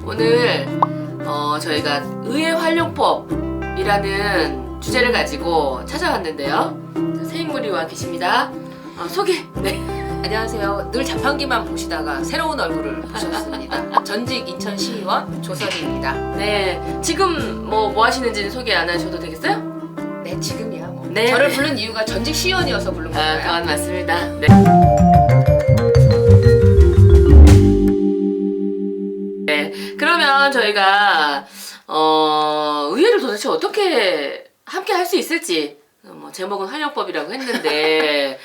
오늘 저희가 의회 활용법이라는 주제를 가지고 찾아왔는데요. 새 인물이 와 계십니다. 소개. 네. 안녕하세요. 늘 자판기만 보시다가 새로운 얼굴을 보셨습니다. 전직 인천시의원 조선희입니다. 네. 지금 뭐 하시는지는 소개 안 하셔도 되겠어요? 네, 지금이야 뭐. 네. 저를 부른 이유가 전직 시의원이어서 부른 건가요? 그건 맞습니다. 네. 네. 그러면 저희가 의회를 도대체 어떻게 함께 할 수 있을지, 제목은 활용법이라고 했는데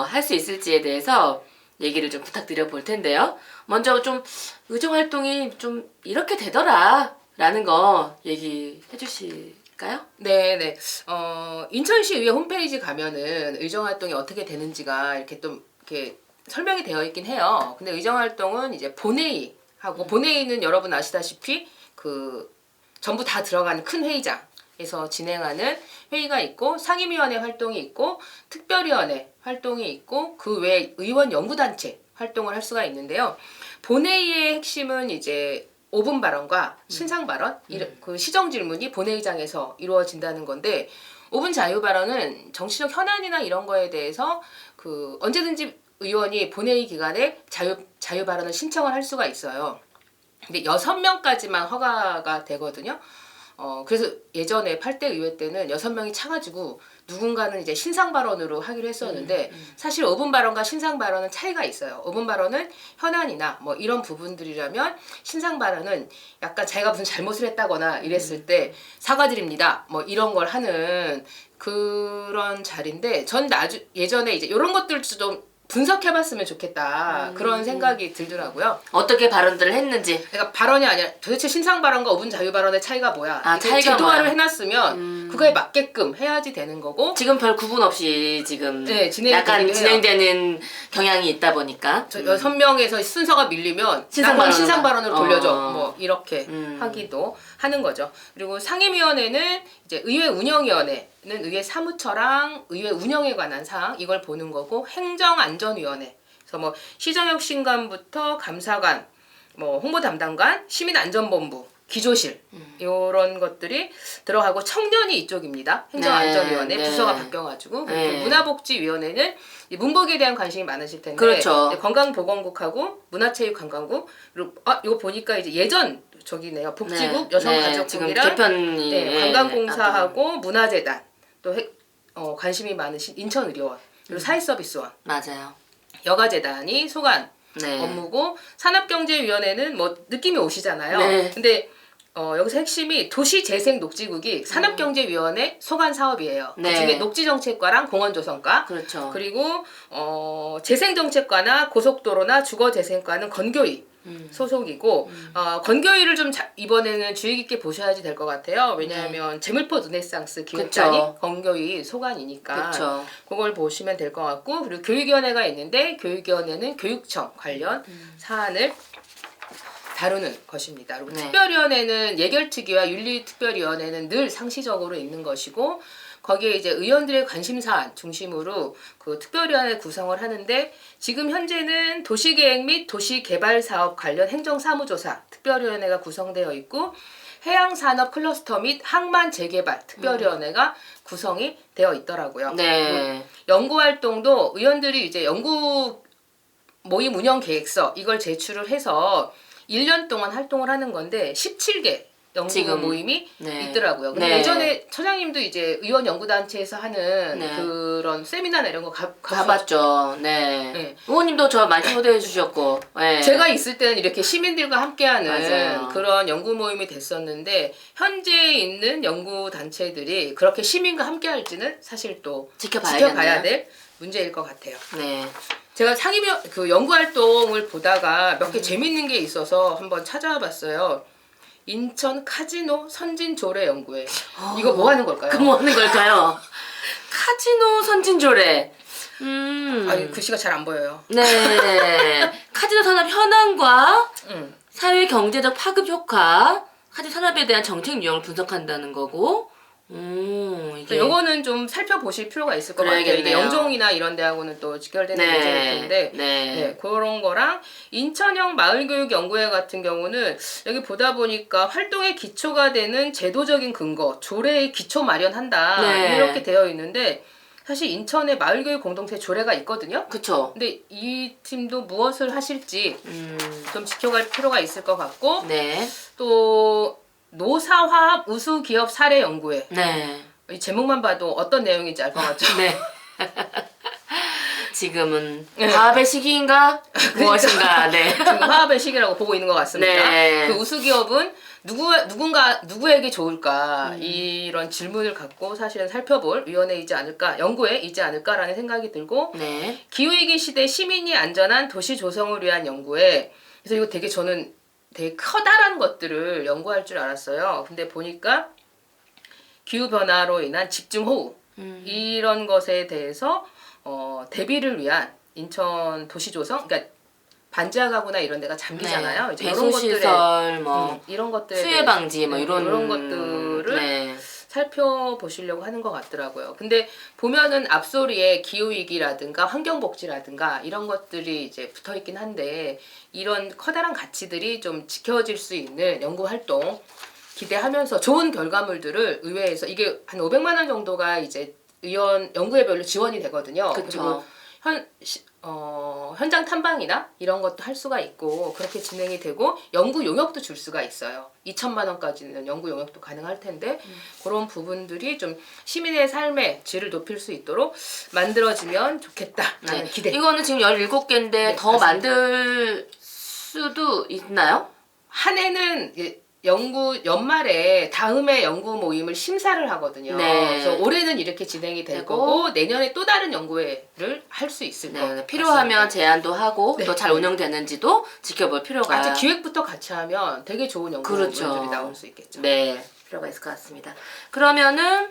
할 수 있을지에 대해서 얘기를 좀 부탁드려 볼 텐데요. 먼저 좀 의정 활동이 좀 이렇게 되더라 라는 거 얘기해 주실까요? 네. 인천시의회 홈페이지 가면은 의정 활동이 어떻게 되는지가 이렇게 좀 이렇게 설명이 되어 있긴 해요. 근데 의정 활동은 이제 본회의 하고 본회의는 여러분 아시다시피 전부 다 들어가는 큰 회의장에서 진행하는 회의가 있고 상임위원회 활동이 있고 특별위원회 활동이 있고 그 외에 의원 연구단체 활동을 할 수가 있는데요. 본회의의 핵심은 이제 5분 발언과 신상 발언, 그 시정 질문이 본회의장에서 이루어진다는 건데 5분 자유 발언은 정치적 현안이나 이런 거에 대해서 언제든지 의원이 본회의 기간에 자유 발언을 신청을 할 수가 있어요. 근데 6명까지만 허가가 되거든요. 그래서 예전에 8대 의회 때는 6명이 차가지고 누군가는 이제 신상 발언으로 하기로 했었는데 사실 5분 발언과 신상 발언은 차이가 있어요. 5분 발언은 현안이나 뭐 이런 부분들이라면 신상 발언은 약간 자기가 무슨 잘못을 했다거나 이랬을 때 사과드립니다. 뭐 이런 걸 하는 그런 자리인데 전 예전에 이제 이런 것들 좀 분석해봤으면 좋겠다 그런 생각이 들더라고요. 어떻게 발언들을 했는지. 그러니까 발언이 아니라 도대체 신상 발언과 5분 자유 발언의 차이가 뭐야? 차이가 제도화를 뭐야? 해놨으면 그거에 맞게끔 해야지 되는 거고. 지금 별 구분 없이 지금 약간 진행되는 경향이 있다 보니까 6명에서 순서가 밀리면 신상 발언을 돌려줘. 뭐 이렇게 하기도 하는 거죠. 그리고 상임위원회는 이제 의회 운영위원회는 의회 사무처랑 의회 운영에 관한 사항 이걸 보는 거고 행정안전위원회 그래서 뭐 시정혁신관부터 감사관, 뭐 홍보담당관, 시민안전본부, 기조실 이런 것들이 들어가고 청년이 이쪽입니다. 행정안전위원회 부서가 바뀌어가지고 그리고 문화복지위원회는 문복에 대한 관심이 많으실 텐데 그렇죠. 건강보건국하고 문화체육관광국 그리고 이거 보니까 이제 예전 저기네요. 복지국 여성가족국이랑 관광공사하고 문화재단 또 관심이 많으신 인천의료원 그리고 사회서비스원 맞아요. 여가재단이 소관 업무고 산업경제위원회는 뭐 느낌이 오시잖아요. 근데 여기서 핵심이 도시재생녹지국이 산업경제위원회 소관 사업이에요. 그중에 녹지정책과랑 공원조성과 그렇죠. 그리고 재생정책과나 고속도로나 주거재생과는 건교위 소속이고 건교위를 좀 이번에는 주의 깊게 보셔야지 될 것 같아요. 왜냐하면 재물포 르네상스 기획단이 건교위 소관이니까 그걸 보시면 될 것 같고 그리고 교육위원회가 있는데 교육위원회는 교육청 관련 사안을 다루는 것입니다. 그리고 특별위원회는 예결특위와 윤리특별위원회는 늘 상시적으로 있는 것이고 거기에 이제 의원들의 관심사안 중심으로 그 특별위원회 구성을 하는데 지금 현재는 도시계획 및 도시개발사업 관련 행정사무조사 특별위원회가 구성되어 있고 해양산업 클러스터 및 항만재개발 특별위원회가 구성이 되어 있더라고요. 연구활동도 의원들이 이제 연구 모임 운영 계획서 이걸 제출을 해서 1년 동안 활동을 하는 건데 17개 연구 모임이 있더라고요. 근데 예전에 처장님도 이제 의원 연구단체에서 하는 그런 세미나나 이런 거 가봤죠. 의원님도 저 많이 초대해 주셨고 제가 있을 때는 이렇게 시민들과 함께하는 그런 연구 모임이 됐었는데 현재 있는 연구단체들이 그렇게 시민과 함께할지는 사실 또 지켜봐야 될 문제일 것 같아요. 제가 연구활동을 보다가 몇 개 재밌는 게 있어서 한번 찾아와 봤어요. 인천 카지노 선진조례 연구회. 이거 뭐 하는 걸까요? 뭐 하는 걸까요? 카지노 선진조례. 아니 글씨가 잘 안 보여요. 카지노 산업 현황과 사회 경제적 파급 효과, 카지노 산업에 대한 정책 유형을 분석한다는 거고 이게 요거는 좀 살펴보실 필요가 있을 것 같아요. 이게 그래야겠네요. 영종이나 이런 데하고는 또 직결되는 문제일 텐데 네, 그런 거랑 인천형 마을교육연구회 같은 경우는 여기 보다 보니까 활동의 기초가 되는 제도적인 근거, 조례의 기초 마련한다 네. 이렇게 되어 있는데 사실 인천에 마을교육 공동체 조례가 있거든요. 그쵸. 근데 이 팀도 무엇을 하실지 좀 지켜갈 필요가 있을 것 같고 네. 또 노사화합 우수기업 사례연구회 네. 이 제목만 봐도 어떤 내용인지 알 것 같죠? 네. 지금은 화합의 시기인가? 무엇인가? 네. 지금 화합의 시기라고 보고 있는 것 같습니다. 네. 그 우수기업은 누구에게 좋을까 이런 질문을 갖고 사실은 살펴볼 위원회이지 않을까, 연구회이지 않을까라는 생각이 들고 네. 기후위기 시대 시민이 안전한 도시 조성을 위한 연구회. 그래서 이거 되게 저는 되게 커다란 것들을 연구할 줄 알았어요. 근데 보니까 기후 변화로 인한 집중호우 이런 것에 대해서 대비를 위한 인천 도시 조성, 그러니까 반지하 가구나 이런 데가 잠기잖아요. 네. 이제 배수 시설, 뭐 이런 것들에 수해 방지, 뭐 이런 것들을 네. 살펴보시려고 하는 것 같더라고요. 근데 보면은 앞소리에 기후위기라든가 환경복지라든가 이런 것들이 이제 붙어 있긴 한데 이런 커다란 가치들이 좀 지켜질 수 있는 연구활동 기대하면서 좋은 결과물들을 의회에서 이게 한 500만 원 정도가 이제 연구회별로 지원이 되거든요. 그쵸. 그리고 현장 탐방이나 이런 것도 할 수가 있고 그렇게 진행이 되고 연구 용역도 줄 수가 있어요. 2천만 원까지는 연구 용역도 가능할 텐데 그런 부분들이 좀 시민의 삶의 질을 높일 수 있도록 만들어지면 좋겠다라는 기대. 이거는 지금 17개인데 네, 더 맞습니다. 만들 수도 있나요? 한 해는 연말에 다음에 연구 모임을 심사를 하거든요. 네. 그래서 올해는 이렇게 진행이 될 거고 내년에 또 다른 연구회를 할 수 있을 거예요. 네. 필요하면 제안도 하고 네. 또 잘 운영되는지도 지켜볼 필요가 아직 기획부터 같이 하면 되게 좋은 연구들이 그렇죠. 나올 수 있겠죠. 네, 필요가 있을 것 같습니다. 그러면은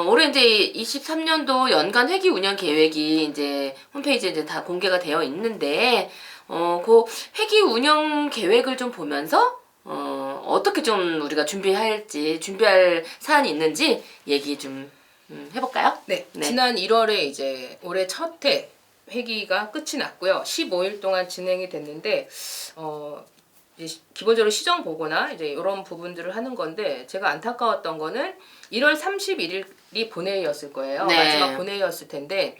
올해 이제 23년도 연간 회기 운영 계획이 이제 홈페이지에 이제 다 공개가 되어 있는데 그 회기 운영 계획을 좀 보면서 어떻게 좀 우리가 준비할 사안이 있는지 얘기 좀 해볼까요? 네, 네. 지난 1월에 이제 올해 첫 해 회기가 끝이 났고요. 15일 동안 진행이 됐는데 이제 기본적으로 시정 보고나 이제 이런 부분들을 하는 건데 제가 안타까웠던 거는 1월 31일이 본회의였을 거예요. 네. 마지막 본회의였을 텐데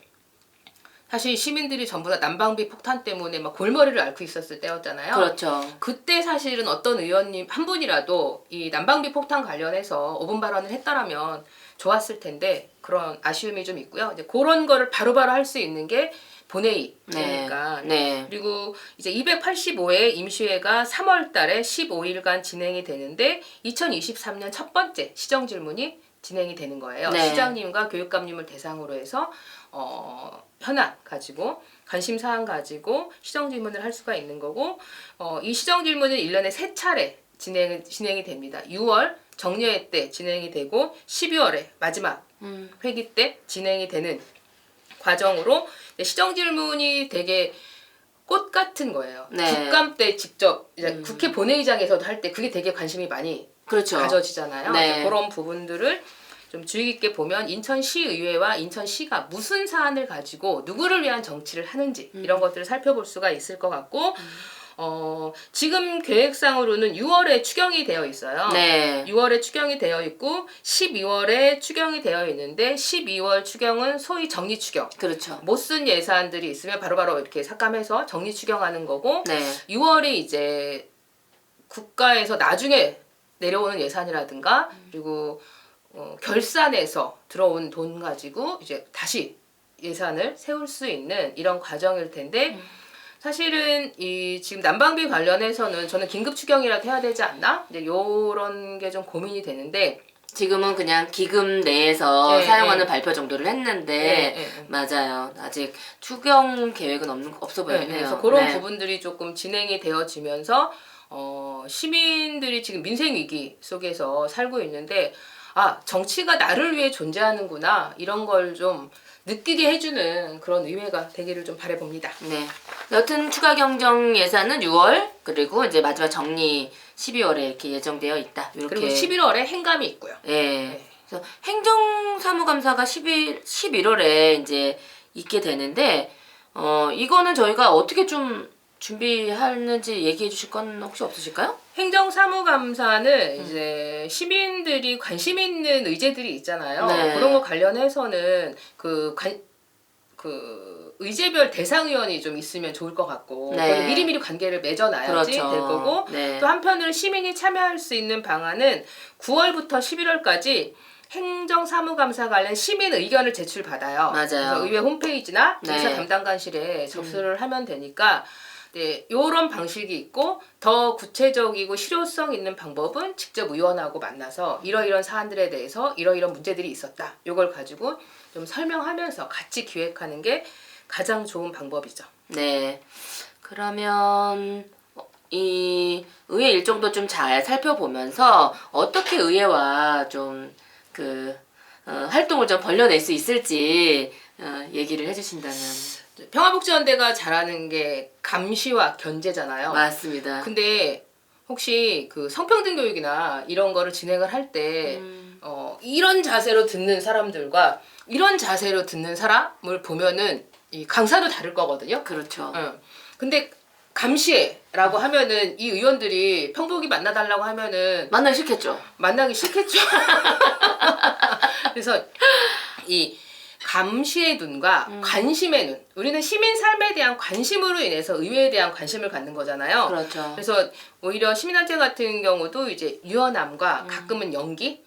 사실 시민들이 전부 다 난방비 폭탄 때문에 막 골머리를 앓고 있었을 때였잖아요. 그렇죠. 그때 사실은 어떤 의원님 한 분이라도 이 난방비 폭탄 관련해서 5분 발언을 했다라면 좋았을 텐데 그런 아쉬움이 좀 있고요. 이제 그런 거를 바로바로 할 수 있는 게 본회의니까. 네. 그리고 이제 285회 임시회가 3월 달에 15일간 진행이 되는데 2023년 첫 번째 시정 질문이 진행이 되는 거예요. 네. 시장님과 교육감님을 대상으로 해서 현안 가지고 관심 사항 가지고 시정 질문을 할 수가 있는 거고 이 시정 질문은 1년에 3차례 진행이 됩니다. 6월 정례회 때 진행이 되고 12월에 마지막 회기 때 진행이 되는 과정으로 시정 질문이 되게 꽃 같은 거예요. 네. 국감 때 직접 이제 국회 본회의장에서도 할 때 그게 되게 관심이 많이 그렇죠. 가져지잖아요. 네. 그런 부분들을 좀 주의 깊게 보면 인천시의회와 인천시가 무슨 사안을 가지고 누구를 위한 정치를 하는지 이런 것들을 살펴볼 수가 있을 것 같고 지금 계획상으로는 6월에 추경이 되어 있어요. 네. 6월에 추경이 되어 있고 12월에 추경이 되어 있는데 12월 추경은 소위 정리 추경. 그렇죠. 못 쓴 예산들이 있으면 바로바로 이렇게 삭감해서 정리 추경하는 거고 네. 6월이 이제 국가에서 나중에 내려오는 예산이라든가 그리고 결산에서 들어온 돈 가지고 이제 다시 예산을 세울 수 있는 이런 과정일 텐데 사실은 이 지금 난방비 관련해서는 저는 긴급 추경이라도 해야 되지 않나? 이제 요런 게 좀 고민이 되는데 지금은 그냥 기금 내에서 네, 사용하는 네. 발표 정도를 했는데 네. 맞아요. 아직 추경 계획은 없어 보이네요. 그래서 그런 네. 부분들이 조금 진행이 되어지면서 시민들이 지금 민생 위기 속에서 살고 있는데 정치가 나를 위해 존재하는구나 이런 걸 좀 느끼게 해주는 그런 의회가 되기를 좀 바라봅니다. 네. 여튼 추가 경정 예산은 6월 그리고 이제 마지막 정리 12월에 이렇게 예정되어 있다. 이렇게. 그리고 11월에 행감이 있고요. 예. 그래서 행정사무감사가 11월에 이제 있게 되는데 이거는 저희가 어떻게 좀 준비하는지 얘기해 주실 건 혹시 없으실까요? 행정사무감사는 이제 시민들이 관심 있는 의제들이 있잖아요. 네. 그런 거 관련해서는 그 의제별 대상위원이 좀 있으면 좋을 것 같고 네. 거기 미리미리 관계를 맺어놔야지 그렇죠. 될 거고 네. 또 한편으로 시민이 참여할 수 있는 방안은 9월부터 11월까지 행정사무감사 관련 시민 의견을 제출받아요. 맞아요. 그래서 의회 홈페이지나 네. 의사 담당관실에 접수를 하면 되니까 네, 요런 방식이 있고 더 구체적이고 실효성 있는 방법은 직접 의원하고 만나서 이러이런 사안들에 대해서 이러이런 문제들이 있었다. 요걸 가지고 좀 설명하면서 같이 기획하는 게 가장 좋은 방법이죠. 네. 그러면 이 의회 일정도 좀 잘 살펴보면서 어떻게 의회와 좀 활동을 좀 벌려낼 수 있을지 얘기를 해주신다면. 평화복지원대가 잘하는 게 감시와 견제잖아요. 맞습니다. 근데 혹시 그 성평등 교육이나 이런 거를 진행을 할 때 이런 자세로 듣는 사람들과 이런 자세로 듣는 사람을 보면은 이 강사도 다를 거거든요. 그렇죠. 근데 감시해라고 하면은 이 의원들이 평복이 만나달라고 하면은 만나기 싫겠죠. 만나기 싫겠죠. 그래서 이 감시의 눈과 관심의 눈. 우리는 시민 삶에 대한 관심으로 인해서 의회에 대한 관심을 갖는 거잖아요. 그렇죠. 그래서 오히려 시민단체 같은 경우도 이제 유연함과 가끔은 연기,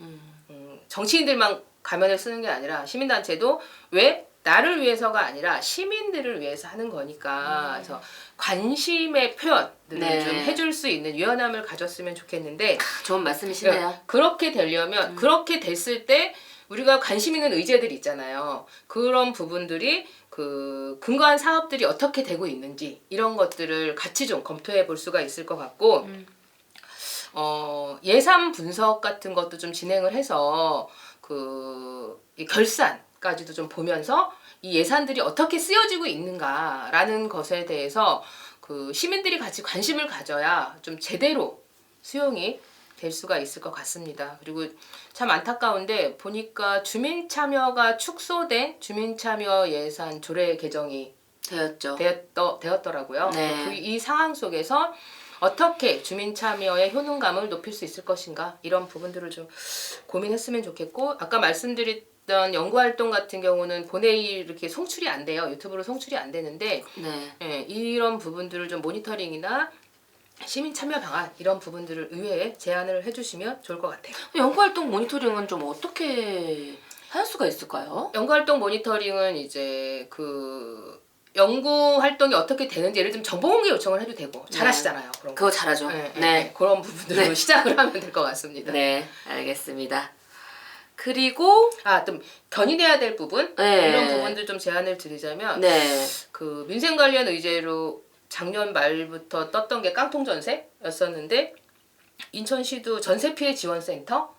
정치인들만 가면을 쓰는 게 아니라 시민단체도 왜 나를 위해서가 아니라 시민들을 위해서 하는 거니까 그래서 관심의 표현을 네. 좀 해줄 수 있는 유연함을 가졌으면 좋겠는데 좋은 말씀이시네요. 그렇게 되려면 그렇게 됐을 때 우리가 관심 있는 의제들이 있잖아요. 그런 부분들이 그 근거한 사업들이 어떻게 되고 있는지 이런 것들을 같이 좀 검토해 볼 수가 있을 것 같고 예산 분석 같은 것도 좀 진행을 해서 이 결산까지도 좀 보면서 이 예산들이 어떻게 쓰여지고 있는가라는 것에 대해서 그 시민들이 같이 관심을 가져야 좀 제대로 수용이 될 수가 있을 것 같습니다. 그리고 참 안타까운데 보니까 주민 참여가 축소된 주민 참여 예산 조례 개정이 되었죠. 되었더라고요. 네. 이 상황 속에서 어떻게 주민 참여의 효능감을 높일 수 있을 것인가 이런 부분들을 좀 고민했으면 좋겠고 아까 말씀드렸던 연구활동 같은 경우는 본회의 이렇게 송출이 안 돼요. 유튜브로 송출이 안 되는데 네. 이런 부분들을 좀 모니터링이나 시민 참여 방안 이런 부분들을 의회에 제안을 해주시면 좋을 것 같아요. 연구활동 모니터링은 좀 어떻게 할 수가 있을까요? 연구활동 모니터링은 이제 연구 활동이 어떻게 되는지 예를 들면 정보 공개 요청을 해도 되고 잘하시잖아요. 그런 그거 잘하죠. 네. 그런 부분들로 시작을 하면 될 것 같습니다. 네, 알겠습니다. 그리고 좀 견인해야 될 부분 네. 이런 부분들 좀 제안을 드리자면 네. 민생 관련 의제로 작년 말부터 떴던 게 깡통 전세였었는데 인천시도 전세 피해 지원센터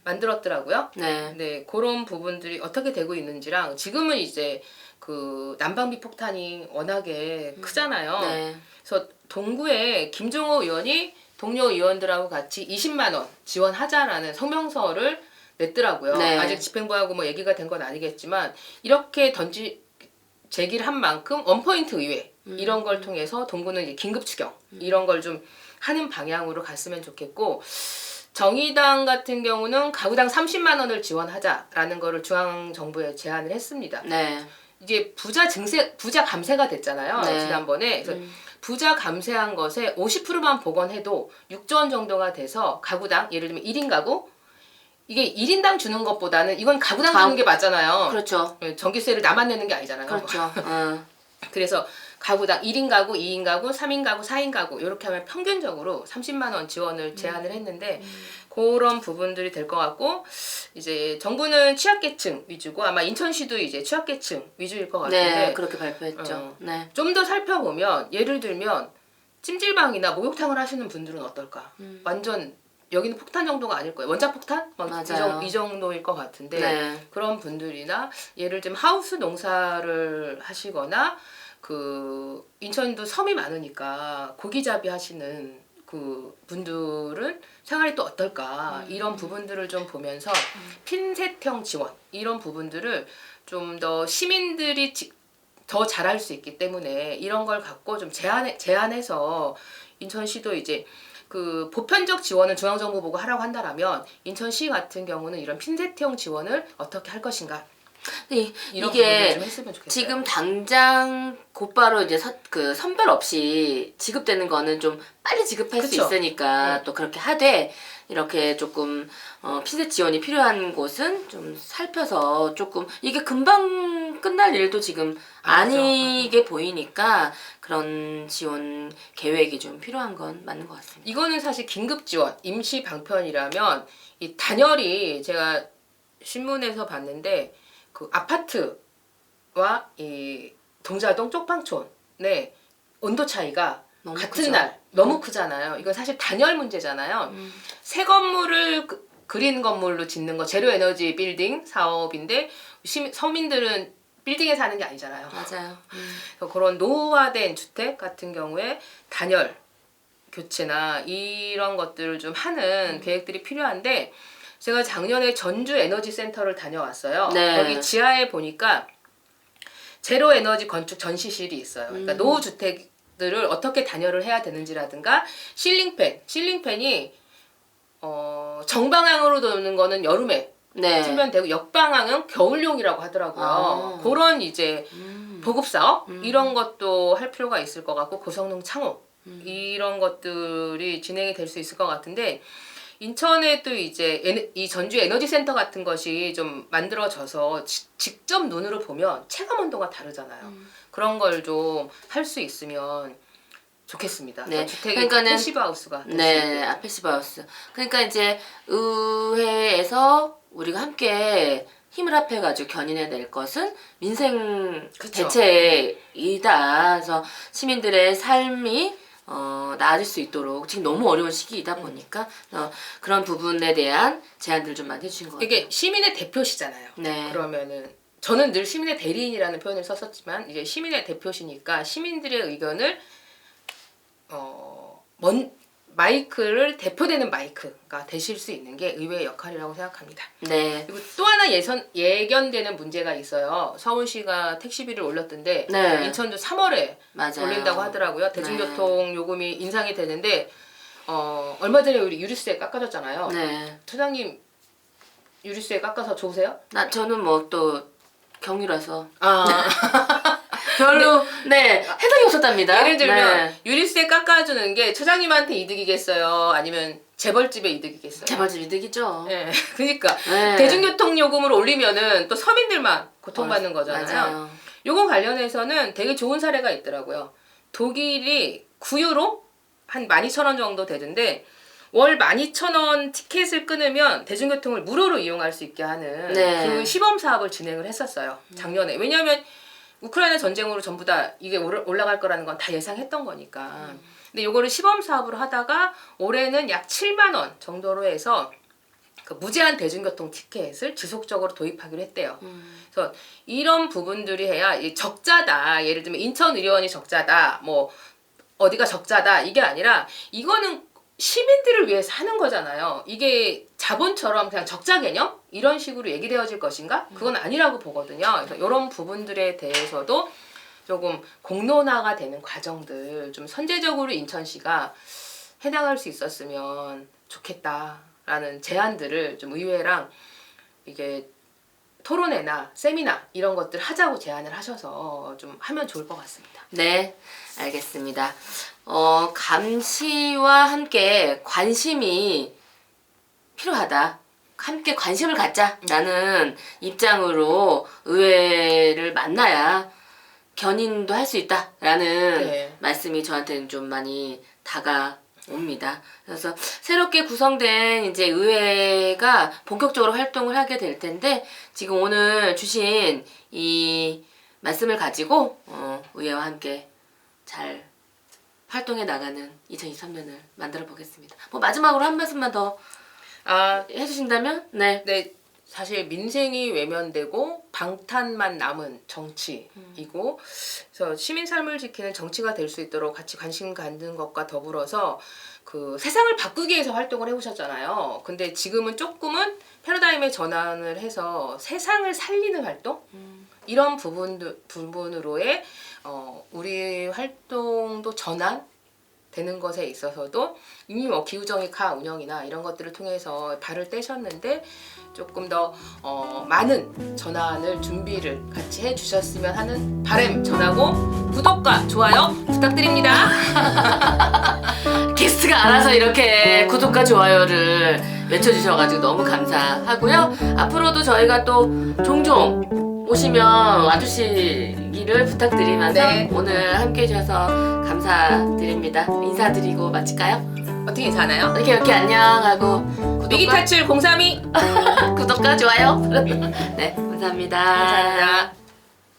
만들었더라고요. 네. 그런 부분들이 어떻게 되고 있는지랑 지금은 이제 난방비 폭탄이 워낙에 크잖아요. 네. 그래서 동구에 김종호 의원이 동료 의원들하고 같이 20만 원 지원하자라는 성명서를 냈더라고요. 네. 아직 집행부하고 뭐 얘기가 된 건 아니겠지만 이렇게 제기를 한 만큼 원포인트 의회 이런 걸 통해서 동구는 이제 긴급 추경 이런 걸 좀 하는 방향으로 갔으면 좋겠고 정의당 같은 경우는 가구당 30만 원을 지원하자라는 거를 중앙정부에 제안을 했습니다. 네. 이게 부자 감세가 됐잖아요. 네. 지난번에. 그래서 부자 감세한 것에 50%만 복원해도 6조 원 정도가 돼서 가구당 예를 들면 1인 가구 이게 1인당 주는 것보다는 이건 가구당 주는 게 맞잖아요. 그렇죠. 전기세를 나만 내는 게 아니잖아요. 그렇죠. 그래서 가구당 1인 가구, 2인 가구, 3인 가구, 4인 가구 이렇게 하면 평균적으로 30만 원 지원을 제안을 했는데 그런 부분들이 될 것 같고 이제 정부는 취약계층 위주고 아마 인천시도 이제 취약계층 위주일 것 같은데 네, 그렇게 발표했죠. 네. 좀 더 살펴보면 예를 들면 찜질방이나 목욕탕을 하시는 분들은 어떨까? 완전 여기는 폭탄 정도가 아닐 거예요. 원자폭탄? 맞아요. 이 정도일 것 같은데 네. 그런 분들이나 예를 들면 하우스 농사를 하시거나 인천도 섬이 많으니까 고기잡이 하시는 그 분들은 생활이 또 어떨까 이런 부분들을 좀 보면서 핀셋형 지원 이런 부분들을 좀 더 시민들이 더 잘할 수 있기 때문에 이런 걸 갖고 좀 제안해서 인천시도 이제 그 보편적 지원은 중앙정부 보고 하라고 한다라면 인천시 같은 경우는 이런 핀셋형 지원을 어떻게 할 것인가 이런 부분을 좀 했으면 좋겠어요. 지금 당장 곧바로 이제 그 선별 없이 지급되는 거는 좀 빨리 지급할 수 그쵸. 있으니까 또 그렇게 하되 이렇게 조금 핀셋 지원이 필요한 곳은 좀 살펴서 조금 이게 금방 끝날 일도 지금 아니게 보이니까 그런 지원 계획이 좀 필요한 건 맞는 것 같습니다. 이거는 사실 긴급 지원, 임시 방편이라면 이 단열이 제가 신문에서 봤는데 그 아파트와 이 동자동 쪽방촌의 온도 차이가 너무 같은 크죠. 날 너무 크잖아요. 이건 사실 단열 문제잖아요. 새 건물을 그린 건물로 짓는 거 제로 에너지 빌딩 사업인데 서민들은 빌딩에 사는 게 아니잖아요. 맞아요. 그래서 그런 노후화된 주택 같은 경우에 단열 교체나 이런 것들을 좀 하는 계획들이 필요한데 제가 작년에 전주 에너지 센터를 다녀왔어요. 네. 거기 지하에 보니까 제로 에너지 건축 전시실이 있어요. 그러니까 노후 주택들을 어떻게 단열을 해야 되는지라든가 실링팬이 정방향으로 도는 거는 여름에 네. 틀면 되고 역방향은 겨울용이라고 하더라고요. 아. 그런 이제 보급 사업 이런 것도 할 필요가 있을 것 같고 고성능 창호 이런 것들이 진행이 될 수 있을 것 같은데 인천에 또 이제 이 전주 에너지 센터 같은 것이 좀 만들어져서 직접 눈으로 보면 체감 온도가 다르잖아요. 그런 걸 좀 할 수 있으면 좋겠습니다. 네. 주택이 패시브하우스가 네, 패시브하우스. 그러니까 이제 의회에서 우리가 함께 힘을 합해가지고 견인해낼 것은 민생 그쵸. 대책이다. 그래서 시민들의 삶이 나아질 수 있도록 지금 너무 어려운 시기이다 보니까 그런 부분에 대한 제안들을 좀 많이 해주신 것 같아요. 이게 시민의 대표시잖아요. 네. 그러면은 저는 늘 시민의 대리인이라는 표현을 썼었지만 이제 시민의 대표시니까 시민들의 의견을 마이크를 대표되는 마이크가 되실 수 있는 게 의회의 역할이라고 생각합니다. 네. 그리고 또 하나 예견되는 문제가 있어요. 서울시가 택시비를 올렸던데 네. 인천도 3월에 맞아요. 올린다고 하더라고요. 대중교통 요금이 인상이 되는데 얼마 전에 우리 유류세 깎아줬잖아요. 네. 소장님 유류세 깎아서 좋으세요? 저는 뭐 또 경유라서 아 별로 네 해당이 없었답니다. 예를 들면 네. 유류세 깎아주는 게 처장님한테 이득이겠어요? 아니면 재벌집에 이득이겠어요? 재벌집 이득이죠. 네, 그러니까 네. 대중교통 요금을 올리면은 또 서민들만 고통받는 거잖아요. 맞아요. 요거 관련해서는 되게 좋은 사례가 있더라고요. 독일이 9유로 한 12,000원 정도 되던데 월 12,000원 티켓을 끊으면 대중교통을 무료로 이용할 수 있게 하는 네. 그 시범 사업을 진행을 했었어요. 작년에. 왜냐하면 우크라이나 전쟁으로 전부 다 이게 올라갈 거라는 건 다 예상했던 거니까. 근데 요거를 시범 사업으로 하다가 올해는 약 7만 원 정도로 해서 그 무제한 대중교통 티켓을 지속적으로 도입하기로 했대요. 그래서 이런 부분들이 해야 이 적자다. 예를 들면 인천의료원이 적자다. 뭐 어디가 적자다. 이게 아니라 이거는 시민들을 위해서 하는 거잖아요. 이게 자본처럼 그냥 적자 개념? 이런 식으로 얘기되어질 것인가? 그건 아니라고 보거든요. 그래서 이런 부분들에 대해서도 조금 공론화가 되는 과정들 좀 선제적으로 인천시가 해나갈 수 있었으면 좋겠다라는 제안들을 좀 의회랑 이게 토론회나 세미나 이런 것들 하자고 제안을 하셔서 좀 하면 좋을 것 같습니다. 네, 알겠습니다. 감시와 함께 관심이 필요하다. 함께 관심을 갖자라는 입장으로 의회를 만나야 견인도 할 수 있다라는 네. 말씀이 저한테는 좀 많이 다가옵니다. 그래서 새롭게 구성된 이제 의회가 본격적으로 활동을 하게 될 텐데 지금 오늘 주신 이 말씀을 가지고 의회와 함께 잘 활동해 나가는 2023년을 만들어 보겠습니다. 뭐 마지막으로 한 말씀만 더 해주신다면? 네. 네, 사실 민생이 외면되고 방탄만 남은 정치이고 그래서 시민 삶을 지키는 정치가 될 수 있도록 같이 관심 갖는 것과 더불어서 그 세상을 바꾸기 위해서 활동을 해오셨잖아요. 근데 지금은 조금은 패러다임의 전환을 해서 세상을 살리는 활동? 이런 부분으로의 우리 활동도 전환되는 것에 있어서도 이미 뭐 기후정의카 운영이나 이런 것들을 통해서 발을 떼셨는데 조금 더 많은 전환을 준비를 같이 해주셨으면 하는 바람 전하고 구독과 좋아요 부탁드립니다. 게스트가 알아서 이렇게 구독과 좋아요를 외쳐주셔가지고 너무 감사하고요. 앞으로도 저희가 또 종종 오시면 와주시기를 부탁드리면서 네. 오늘 함께 해주셔서 감사드립니다. 인사드리고 마칠까요? 어떻게 인사하나요? 이렇게 안녕하고 위기타출 032 구독과 좋아요. 네, 감사합니다. 감사합니다.